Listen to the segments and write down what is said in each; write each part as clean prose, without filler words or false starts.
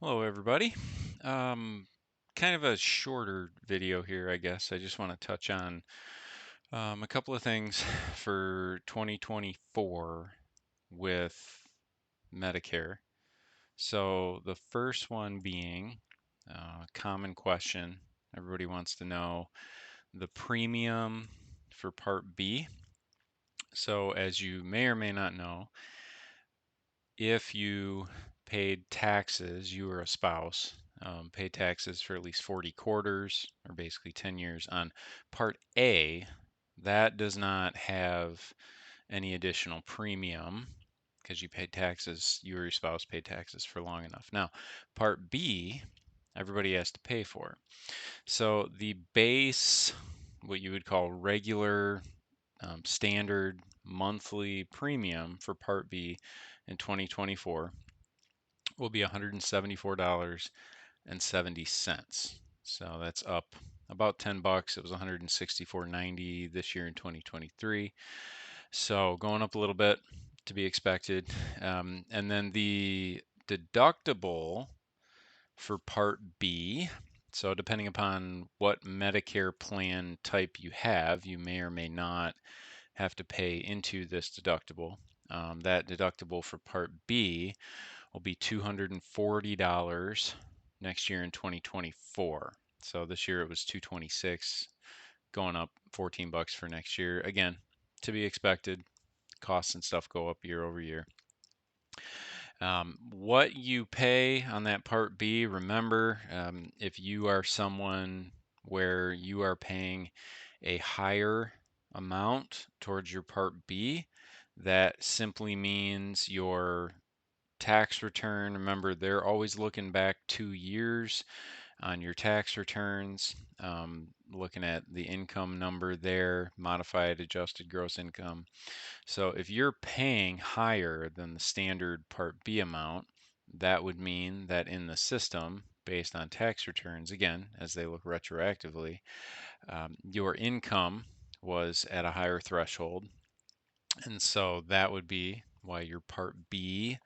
Hello, everybody. Kind of a shorter video here, I guess. I just want to touch on a couple of things for 2024 with Medicare. So, the first one being common question. Everybody wants to know the premium for Part B. So, as you may or may not know, if you paid taxes, you or a spouse, paid taxes for at least 40 quarters, or basically 10 years on Part A, that does not have any additional premium because you paid taxes, you or your spouse paid taxes for long enough. Now, Part B, everybody has to pay for. So the base, what you would call regular standard monthly premium for Part B in 2024 will be $174.70. So that's up about 10 bucks. It was 164.90 this year in 2023. So going up a little bit to be expected. And then the deductible for Part B. So depending upon what Medicare plan type you have, you may or may not have to pay into this deductible. That deductible for Part B will be $240 next year in 2024. So this year it was 226, going up 14 bucks for next year. Again, to be expected. Costs and stuff go up year over year. What you pay on that Part B, remember, if you are someone where you are paying a higher amount towards your Part B, that simply means your tax return. Remember, they're always looking back 2 years on your tax returns, looking at the income number there, modified adjusted gross income. So if you're paying higher than the standard Part B amount, that would mean that in the system, based on tax returns, again, as they look retroactively, your income was at a higher threshold. And so that would be why your Part B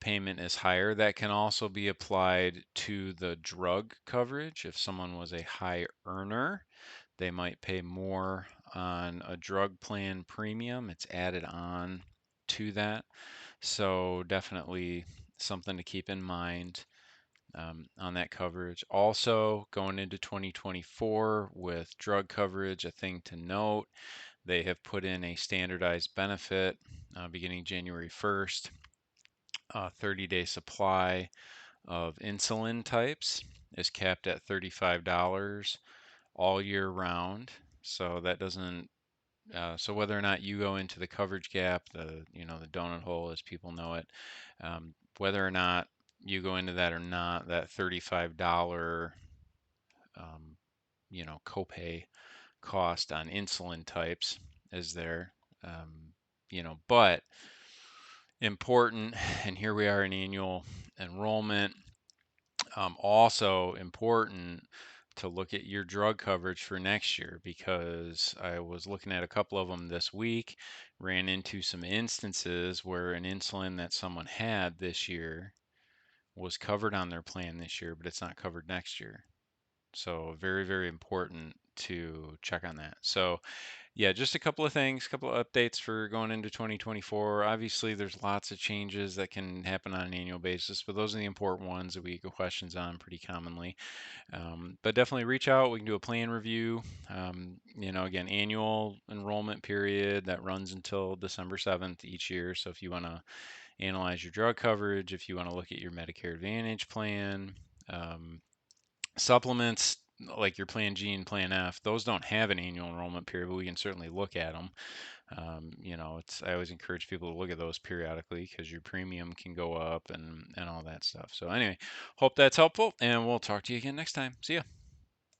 payment is higher. That can also be applied to the drug coverage. If someone was a high earner, they might pay more on a drug plan premium. It's added on to that. So definitely something to keep in mind on that coverage. Also, going into 2024 with drug coverage, a thing to note, they have put in a standardized benefit beginning January 1st, 30-day supply of insulin types is capped at $35 all year round. So that doesn't so whether or not you go into the coverage gap, the donut hole as people know it, whether or not you go into that or not, that $35 um, copay cost on insulin types is there. But important, and here we are in annual enrollment. Also important to look at your drug coverage for next year because I was looking at a couple of them this week, ran into some instances where an insulin that someone had this year was covered on their plan this year, but it's not covered next year. So very, very important to check on that. So yeah, just a couple of things, a couple of updates for going into 2024. Obviously, there's lots of changes that can happen on an annual basis, but those are the important ones that we get questions on pretty commonly. But definitely reach out. We can do a plan review. Again, annual enrollment period that runs until December 7th each year. So if you want to analyze your drug coverage, if you want to look at your Medicare Advantage plan, um, supplements like your Plan G and Plan F, those don't have an annual enrollment period, but we can certainly look at them. I always encourage people to look at those periodically because your premium can go up and all that stuff. So anyway, hope that's helpful, and we'll talk to you again next time. See ya.